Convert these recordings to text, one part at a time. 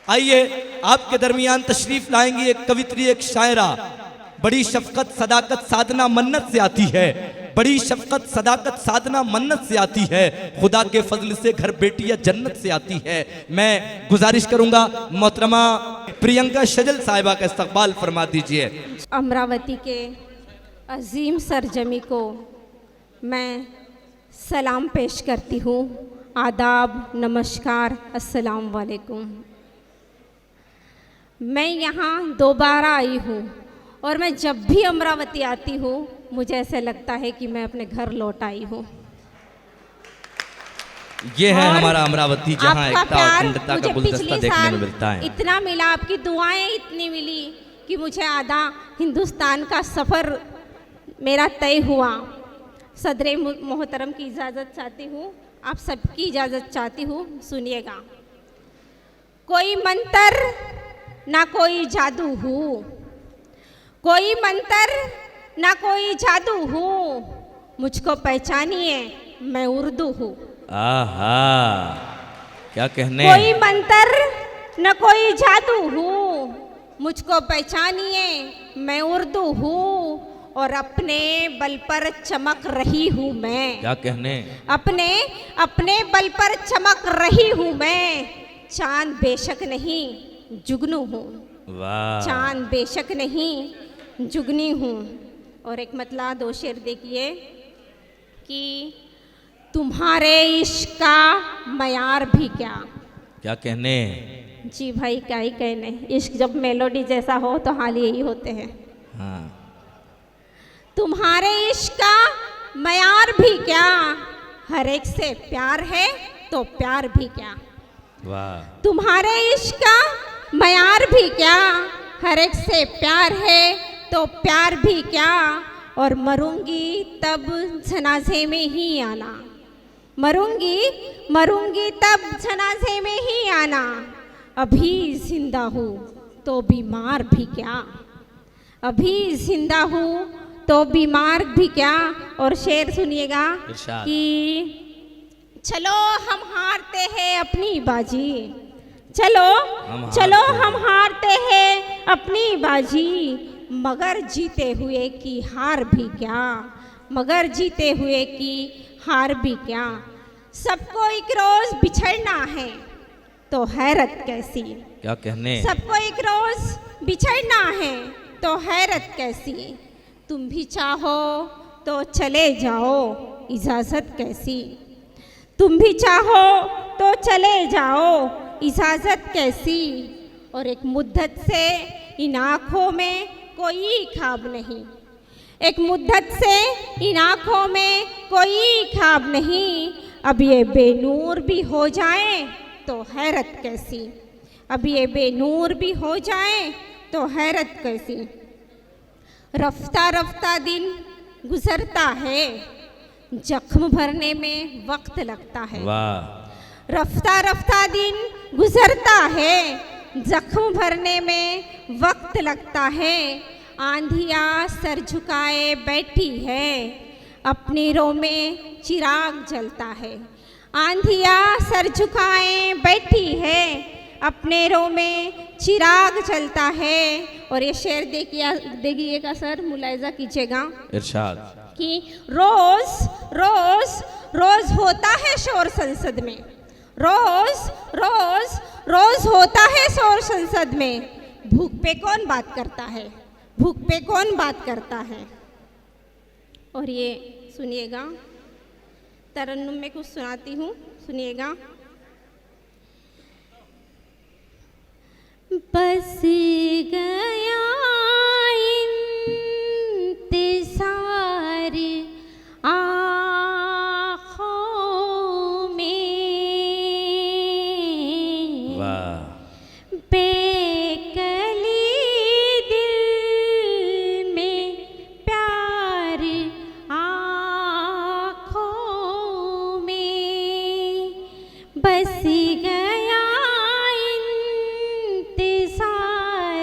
आइए आपके दरमियान तशरीफ लाएंगी एक कवित्री, एक शायरा। बड़ी शफकत सदाकत साधना मन्नत से आती है, बड़ी शफकत सदाकत साधना मन्नत से आती है, खुदा के फजल से घर बेटियां जन्नत से आती है। मैं गुजारिश करूंगा मोहतरमा प्रियंका शजल साहिबा का इस्तकबाल फरमा दीजिए। अमरावती के अजीम सरजमी को मैं सलाम पेश करती हूँ। आदाब, नमस्कार, अस्सलाम वालेकुम। मैं यहाँ दोबारा आई हूँ और मैं जब भी अमरावती आती हूँ मुझे ऐसे लगता है कि मैं अपने घर लौट आई हूँ। ये है हमारा अमरावती, जहाँ एकता और अखंडता का गुलदस्ता पिछले देखने साल में मिलता है। इतना मिला, आपकी दुआएं इतनी मिली कि मुझे आधा हिंदुस्तान का सफ़र मेरा तय हुआ। सदर मोहतरम की इजाज़त चाहती हूँ, आप सबकी इजाज़त चाहती हूँ, सुनिएगा। कोई मंत्र ना कोई जादू हूँ, कोई मंत्र ना कोई जादू हूँ, मुझको पहचानिए मैं उर्दू हूँ। आहा, क्या कहने। कोई मंत्र न कोई जादू हूँ, मुझको पहचानिए मैं उर्दू हूँ, और अपने बल पर चमक रही हूँ मैं। क्या कहने। अपने अपने बल पर चमक रही हूँ मैं। चांद बेशक नहीं जुगनू हूँ, वाह। चांद बेशक नहीं जुगनी हूँ। और एक मतला दो शेर देखिए कि तुम्हारे इश्क का मयार भी क्या। क्या कहने। जी भाई, क्या ही कहने। इश्क जब मेलोडी जैसा हो तो हाल यही होते हैं। हाँ। तुम्हारे इश्क का मयार भी क्या, हर एक से प्यार है तो प्यार भी क्या। वाह। तुम्हारे इश्क का मयार भी क्या, हर एक से प्यार है तो प्यार भी क्या। और मरूंगी तब जनाजे में ही आना, मरूंगी मरूंगी तब जनाजे में ही आना। अभी जिंदा हूँ तो बीमार भी क्या, अभी जिंदा हूँ तो बीमार भी क्या। और शेर सुनिएगा कि चलो हम हारते हैं अपनी बाजी, चलो चलो हम हारते हैं अपनी बाजी, मगर जीते हुए की हार भी क्या, मगर जीते हुए की हार भी क्या। सबको एक रोज बिछड़ना है तो हैरत कैसी। क्या कहने। सबको एक रोज बिछड़ना है तो हैरत कैसी। तुम भी चाहो तो चले जाओ इजाज़त कैसी, तुम भी चाहो तो चले जाओ इजाज़त कैसी। और एक मुद्दत से इन आँखों में कोई ख्वाब नहीं, एक मुद्दत से इन आँखों में कोई ख्वाब नहीं। अब ये बेनूर भी हो जाए तो हैरत कैसी, अब ये बेनूर भी हो जाए तो हैरत कैसी। रफ्ता रफ्ता दिन गुजरता है, जख्म भरने में वक्त लगता है। वाह। रफ्ता रफ्ता दिन गुजरता है, जख्म भरने में वक्त लगता है। आंधिया सर झुकाए बैठी है, अपनी रो में चिराग जलता है। आंधिया सर झुकाए बैठी है, अपने रो में चिराग जलता है। और ये शेर देखिएगा सर, मुलायजा कीजिएगा। इरशाद। कि रोज रोज रोज होता है शोर संसद में, रोज रोज रोज होता है शोर संसद में। भूख पे कौन बात करता है, भूख पे कौन बात करता है। और ये सुनिएगा, तरन्नुम में कुछ सुनाती हूँ, सुनिएगा। बस गया इंतज़ार आँखों में, वाह। बेकली दिल में प्यार आँखों में, बस गया इंतज़ार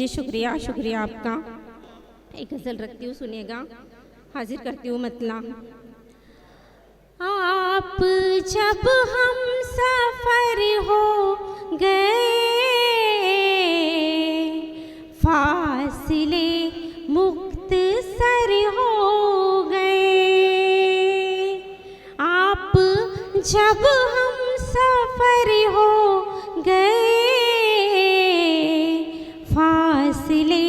जी शुक्रिया, शुक्रिया आपका। एक गज़ल रखती हूँ, सुनिएगा, हाजिर करती हूँ मतला। आप जब हम सफर हो गए, फासिले मुख्तसर हो गए। आप जब हम सफर हो गए, फासिले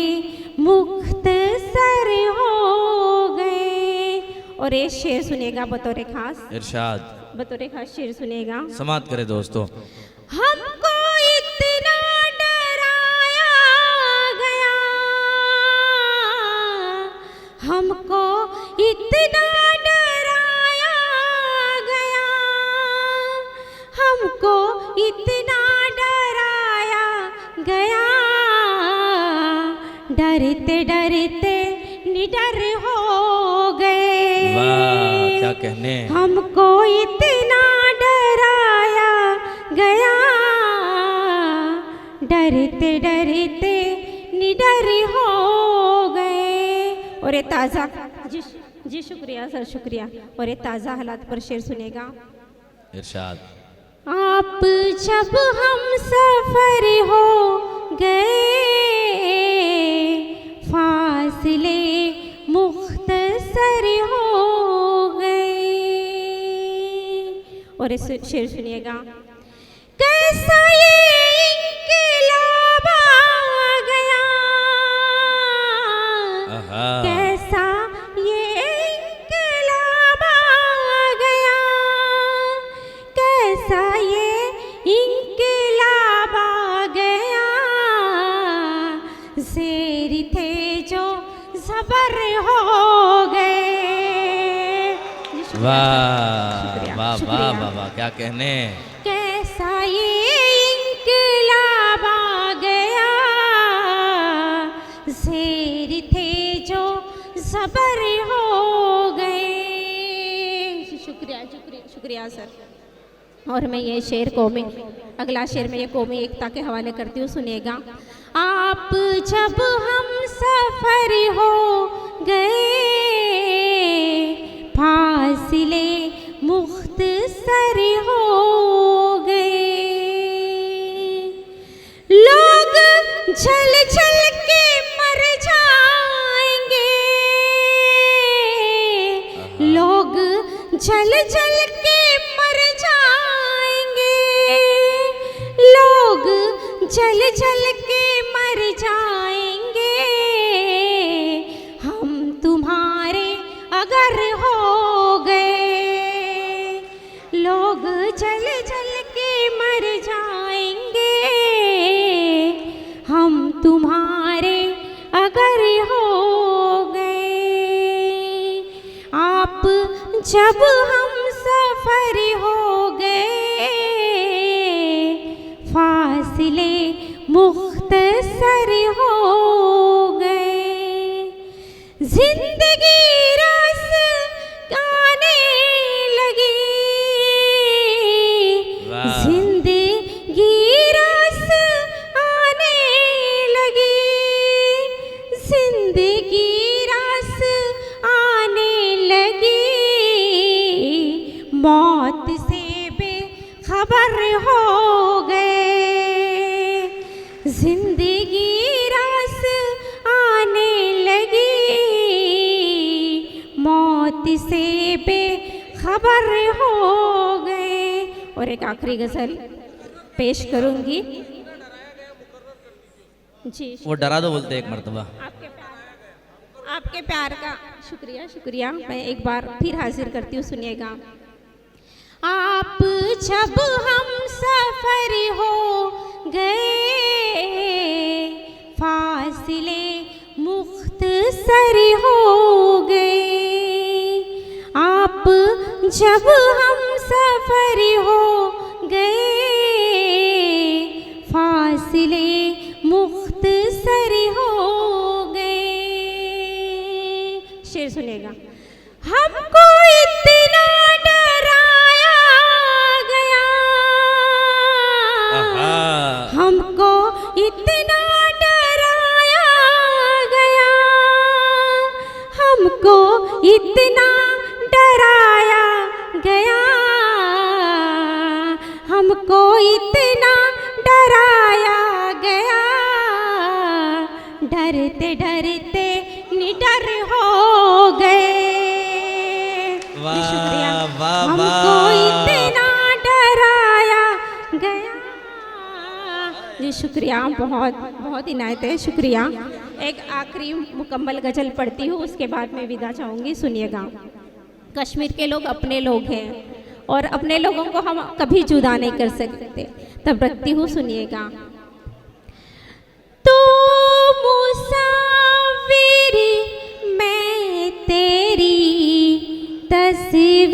मुख्तसर हो गए। और ये शेर सुनेगा बतौर खास, इरशाद, बतौर खास शेर सुनेगा। समात करे दोस्तों। हमको इतना डराया गया, हमको इतना डराया गया, हमको इतना डराया गया, डरते डरते निडर हो गए। वाह क्या कहने। हमको इतना डराया गया, डरते डरते निडर हो गए। और ये ताज़ा, जी शुक्रिया सर, शुक्रिया। और ये ताज़ा हालात पर शेर सुनेगा। इरशाद। आप जब हम सफर हो गए, फासले मुख्तसर हो गए। और इस शेर सुनिएगा। कैसा ये इंकलाब आ गया, कैसा ये इंकलाब आ गया, कैसा ये इंकलाब आ गया, ज़ेर थे जो ज़बर हो गए। वाह वाह वाह वाह वाह क्या कहने। कैसा ये इंकलाब आ गया, ज़ेर थे जो ज़बर हो गए। शुक्रिया, शुक्रिया, शुक्रिया सर। और मैं ये शेर कौमी, अगला शेर मैं ये कौमी एकता के हवाले करती हूँ, सुनिएगा। आप जब हम सफर हो गए, फासिले मुख्तसर हो गए, लोग जल जल के मर जाएंगे, लोग जल जल के मर जाएंगे, लोग जल जल के मर जाएंगे, हम तुम्हारे अगर हो गए, लोग जल जल के मर जाएंगे, हम तुम्हारे अगर हो गए। आप जब हम सफर हो गए, फासले मुख्तसर हो गए, जिंदगी रस गाने लगी, जिंदगी रस आने लगी, जिंदगी रस आने लगी, मौत से बेखबर हो गए, जिंदगी रस आने लगी, मौत से बेखबर हो गए। और एक आखिरी गजल पेश करूंगी। जी वो डरा दो बोलते एक मरतबा। आपके प्यार का शुक्रिया, शुक्रिया। मैं एक बार फिर हाजिर करती हूँ, सुनिएगा। आप जब हम सफर हो गए, फासले मुख्तसर हो गए, आप जब हम सफर हो गए, फासले मुख्तसर हो गए। शेर सुनेगा। हमको इतना डराया गया, हमको इतना डराया इतना डराया गया, हमको इतना डराया गया, डरते डरते निडर हो गए। वाह, शुक्रिया। वाह, हमको वाह। इतना डराया गया। जी शुक्रिया, बहुत बहुत इनायत है, शुक्रिया। एक आखिरी मुकम्मल गज़ल पढ़ती हूँ, उसके बाद मैं विदा चाहूँगी, सुनिएगा। कश्मीर के लोग अपने लोग हैं और अपने लोगों को हम कभी जुदा नहीं कर सकते। तब रखती हूँ, सुनिएगा। तो मुसाफिर मैं तेरी तस्वीर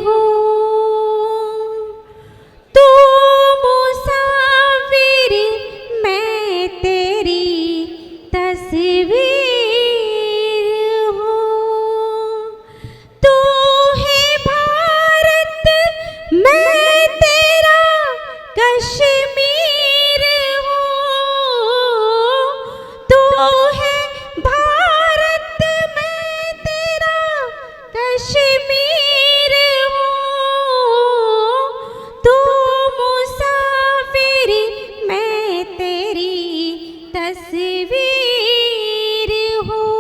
हूँ, तू मुसाफिर मैं तेरी तस्वीर हूँ, तू है भारत मैं तेरा कश्मीर हूँ, तू है भारत मैं तेरा कश्मीर हूँ, तू मुसाफिर मैं तेरी तस्वीर हूँ।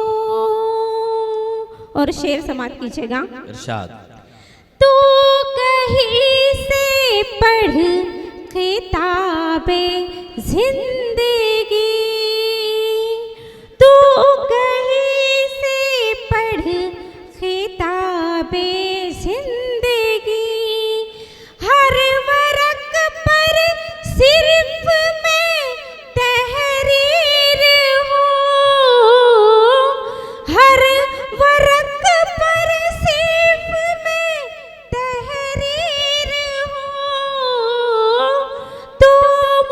और शेर समाप्त कीजिएगा। इरशाद। तू कहीं से पढ़ किताबे जिंदगी, तू कहीं से पढ़ किताबे जिंदगी, हर वरक पर सिर्फ मैं तहरीर हूँ, हर वरक पर सिर्फ मैं तहरीर हूँ, तू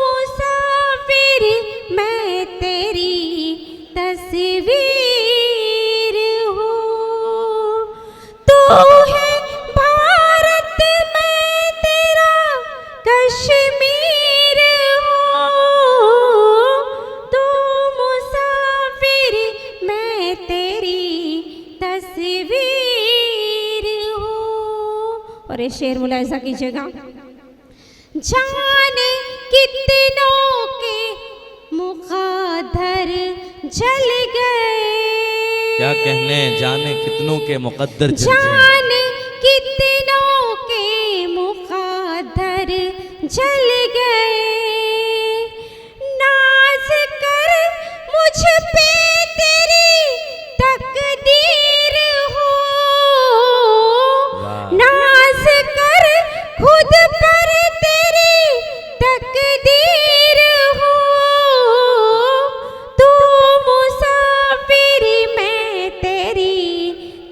मुसाफिर मैं तेरी तस्वीर हूँ, तू है भारत मैं तेरा कश्मीर हूँ, तू मुसाफिर मैं तेरी तस्वीर हूँ। और ये शेर मुलाहिजा कीजिएगा। जाने कितनों के मुक़द्दर जल गए, क्या कहने, जाने कितनों के मुकद्दर जल गए। जाने कितनों के मुक़द्दर जल गए, नाज़ कर मुझ पे तेरी तकदीर हो, वाह। नाज़ कर खुद पर तेरी तकदीर हो, तू मुसाफिर मैं तेरी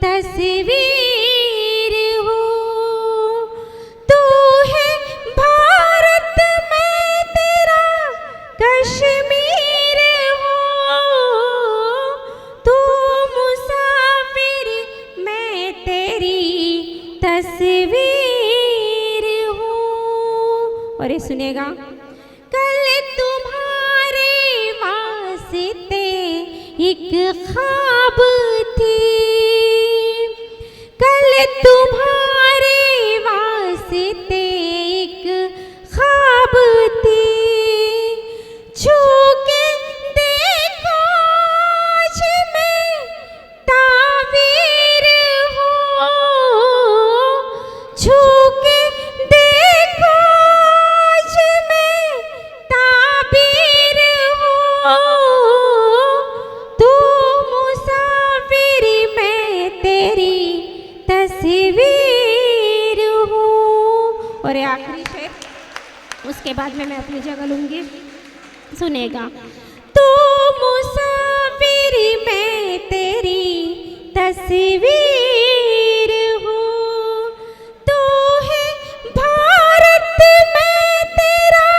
तस्वीर हूँ, तू है भारत मैं तेरा कश्मीर हूँ, तू मुसाफिर मैं तेरी तस्वीर हूँ। और ये सुनिएगा। कल तुम्हारे वास्ते एक ख्वाब थी, कल तुम्हारे वास्ते एक ख्वाब थी, छू के देखो आज मैं तावीर हूँ, छू के देखो आज मैं ताबीर हूँ, तू मुसाफिर मैं तेरी तस्वीर हूँ। और ये आखिरी शेर, उसके बाद में मैं अपनी जगह लूँगी, सुनेगा। तू मुसाफिर मैं तेरी तस्वीर हूँ, तू है भारत मैं तेरा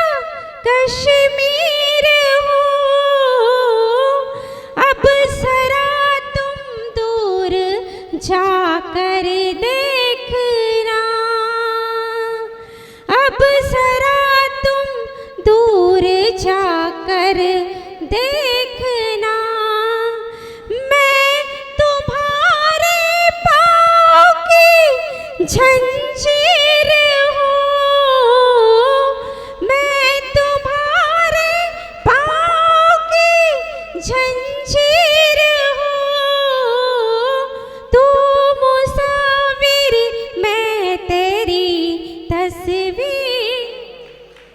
कश्मीर हूँ, अब जरा तुम दूर जाकर देखना, अब जरा तुम दूर जाकर देख